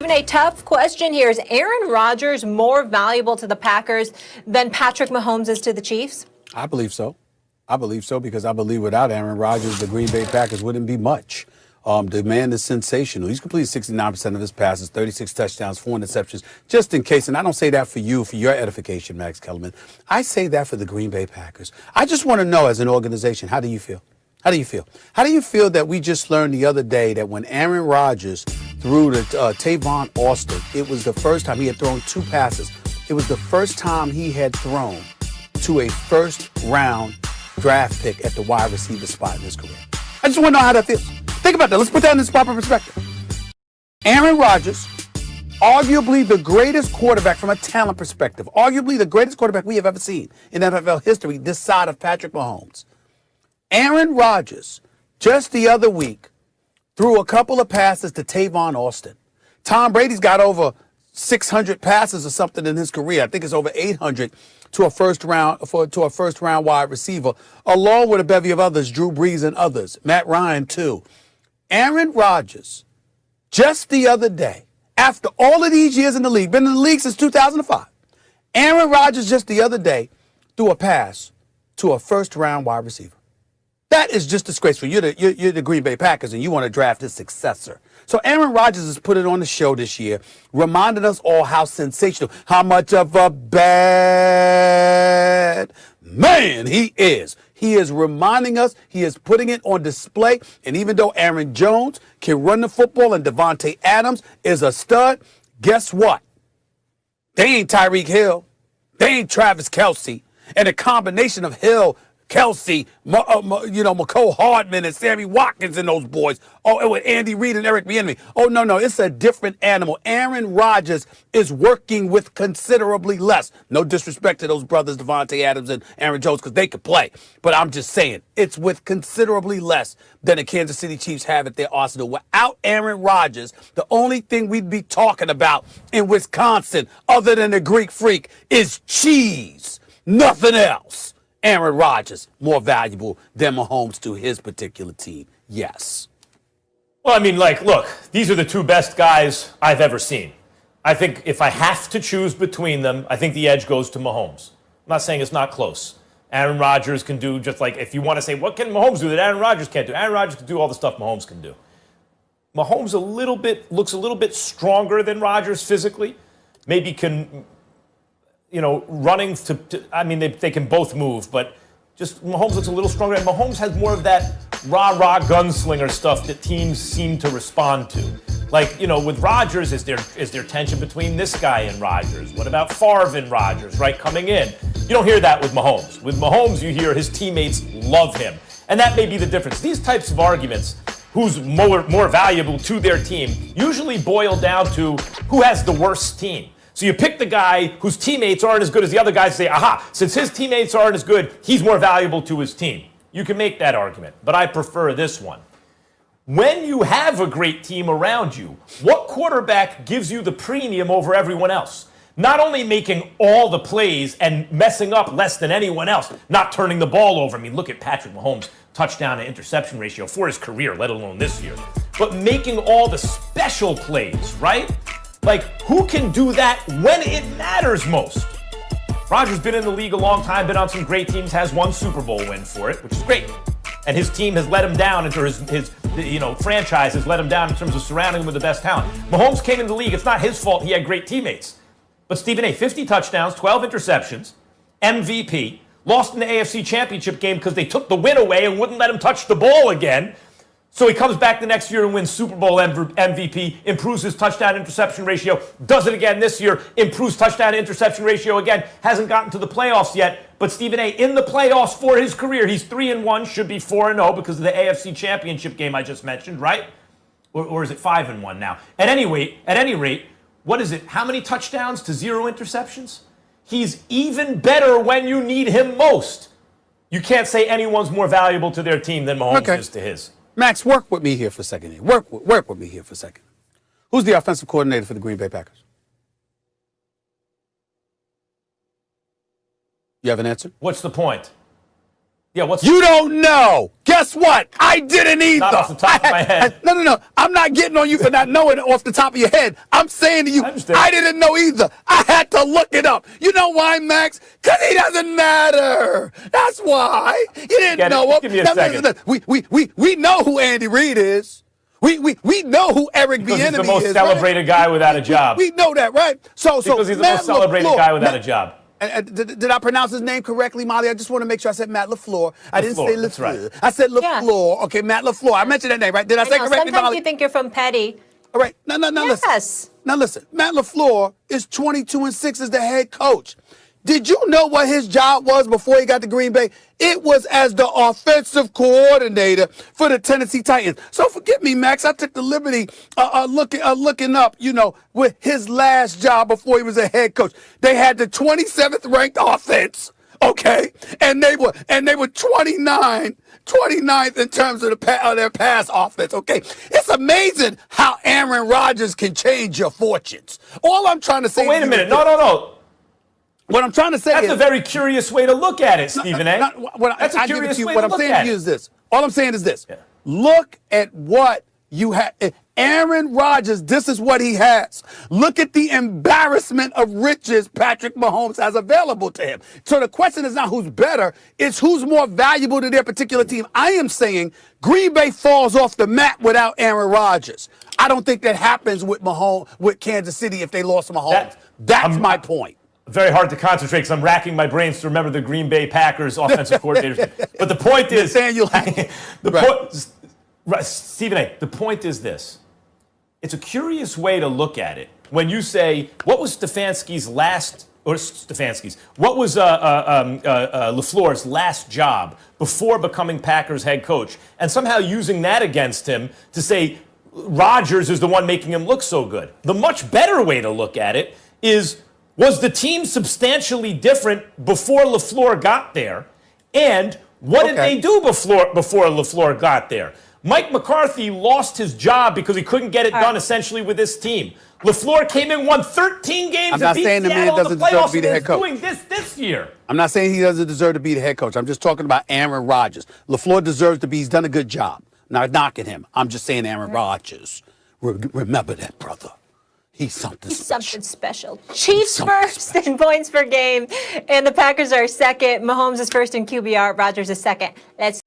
Stephen A., tough question here. Is Aaron Rodgers more valuable to the Packers than Patrick Mahomes is to the Chiefs? I believe so. Because I believe without Aaron Rodgers, the Green Bay Packers wouldn't be much. The man is sensational. He's completed 69% of his passes, 36 touchdowns, 4 interceptions. Just in case, and I don't say that for you, for your edification, Max Kellerman. I say that for the Green Bay Packers. I just want to know, as an organization, how do you feel? How do you feel? How do you feel that we just learned the other day that when Aaron Rodgers threw to Tavon Austin, it was the first time he had thrown 2 passes. It was the first time he had thrown to a first-round draft pick at the wide receiver spot in his career. I just want to know how that feels. Think about that. Let's put that in its proper perspective. Aaron Rodgers, arguably the greatest quarterback from a talent perspective, arguably the greatest quarterback we have ever seen in NFL history this side of Patrick Mahomes. Aaron Rodgers, just the other week, threw a couple of passes to Tavon Austin. Tom Brady's got over 600 passes or something in his career. I think it's over 800 to a first round wide receiver, along with a bevy of others, Drew Brees and others, Matt Ryan too. Aaron Rodgers, just the other day, after all of these years in the league, been in the league since 2005, Aaron Rodgers just the other day threw a pass to a first-round wide receiver. That is just disgraceful. You're the Green Bay Packers, and you want to draft his successor. So Aaron Rodgers has put it on the show this year, reminding us all how sensational, how much of a bad man he is. He is reminding us, he is putting it on display. And even though Aaron Jones can run the football and Devontae Adams is a stud, guess what? They ain't Tyreek Hill. They ain't Travis Kelce. And a combination of Hill, Kelsey, McCole Hardman and Sammy Watkins and those boys. Oh, and with Andy Reid and Eric Bieniemy. Oh, no, it's a different animal. Aaron Rodgers is working with considerably less. No disrespect to those brothers, Devontae Adams and Aaron Jones, because they could play. But I'm just saying, it's with considerably less than the Kansas City Chiefs have at their arsenal. Without Aaron Rodgers, the only thing we'd be talking about in Wisconsin, other than the Greek freak, is cheese. Nothing else. Aaron Rodgers, more valuable than Mahomes to his particular team. Yes. Well, I mean, look, these are the 2 best guys I've ever seen. I think if I have to choose between them, I think the edge goes to Mahomes. I'm not saying it's not close. Aaron Rodgers can do just like, if you want to say, what can Mahomes do that Aaron Rodgers can't do? Aaron Rodgers can do all the stuff Mahomes can do. Mahomes looks a little bit stronger than Rodgers physically. Maybe can... running they can both move, but just Mahomes looks a little stronger. And Mahomes has more of that rah-rah gunslinger stuff that teams seem to respond to. With Rodgers, is there tension between this guy and Rodgers? What about Favre and Rodgers, right, coming in? You don't hear that with Mahomes. With Mahomes, you hear his teammates love him. And that may be the difference. These types of arguments, who's more valuable to their team, usually boil down to who has the worst team. So you pick the guy whose teammates aren't as good as the other guys and say, aha, since his teammates aren't as good, he's more valuable to his team. You can make that argument, but I prefer this one. When you have a great team around you, what quarterback gives you the premium over everyone else? Not only making all the plays and messing up less than anyone else, not turning the ball over. I mean, look at Patrick Mahomes' touchdown to interception ratio for his career, let alone this year. But making all the special plays, right? Who can do that when it matters most? Rodgers been in the league a long time, been on some great teams, has 1 Super Bowl win for it, which is great. And his team has let him down, his franchise has let him down in terms of surrounding him with the best talent. Mahomes came in the league. It's not his fault he had great teammates. But Stephen A., 50 touchdowns, 12 interceptions, MVP, lost in the AFC Championship game because they took the win away and wouldn't let him touch the ball again. So he comes back the next year and wins Super Bowl MVP, improves his touchdown-interception ratio, does it again this year, improves touchdown-interception ratio again, hasn't gotten to the playoffs yet. But Stephen A., in the playoffs for his career, he's 3-1, should be 4-0 because of the AFC Championship game I just mentioned, right? Or is it 5-1 now? At any rate, what is it? How many touchdowns to 0 interceptions? He's even better when you need him most. You can't say anyone's more valuable to their team than Mahomes is to his. Max, work with me here for a second. Work with me here for a second. Who's the offensive coordinator for the Green Bay Packers? You have an answer? What's the point? Yeah, what's You don't know. Guess what? I didn't either. Not off the top of my head. No. I'm not getting on you for not knowing it off the top of your head. I'm saying to you, I didn't know either. I had to look it up. You know why, Max? Because he doesn't matter. That's why. You didn't know him. Give me a second. We know who Andy Reid is. We know who Eric Bieniemy is. He's the most celebrated guy without a job. We know that, right? Because he's the most celebrated guy without a job. Did I pronounce his name correctly, Molly? I just want to make sure I said Matt LaFleur. I didn't say that's LaFleur. right. I said LaFleur. Okay, Matt LaFleur. I mentioned that name, right? Did I say correctly, Sometimes Molly? you think you're from Petty. All right. No, Yes. listen. Now listen. Matt LaFleur is 22-6 as the head coach. Did you know what his job was before he got to Green Bay? It was as the offensive coordinator for the Tennessee Titans. So forgive me, Max. I took the liberty looking up, with his last job before he was a head coach. They had the 27th ranked offense, okay, and they were 29th in terms of their pass offense, okay? It's amazing how Aaron Rodgers can change your fortunes. All I'm trying to say. Wait a minute. No. What I'm trying to say That's a very curious way to look at it, Stephen A. That's a curious way to look at it. What I'm saying to you is this. All I'm saying is this. Yeah. Look at what you have. Aaron Rodgers, this is what he has. Look at the embarrassment of riches Patrick Mahomes has available to him. So the question is not who's better, it's who's more valuable to their particular team. I am saying Green Bay falls off the map without Aaron Rodgers. I don't think that happens with Kansas City if they lost Mahomes. That's my point. Very hard to concentrate because I'm racking my brains to remember the Green Bay Packers offensive coordinators. But the point is, Stephen A., the point is this. It's a curious way to look at it. When you say, what was LaFleur's last job before becoming Packers head coach? And somehow using that against him to say Rodgers is the one making him look so good. The much better way to look at it is, was the team substantially different before LaFleur got there? And what did they do before LaFleur got there? Mike McCarthy lost his job because he couldn't get it done essentially with this team. LaFleur came in, won 13 games, and beat Seattle in the playoffs, and is doing this year. I'm not saying he doesn't deserve to be the head coach. I'm just talking about Aaron Rodgers. LaFleur deserves to be. He's done a good job. Not knocking him. I'm just saying Aaron Rodgers. Remember that, brother. He's something special. Chiefs first in points per game, and the Packers are second. Mahomes is first in QBR. Rodgers is second. Let's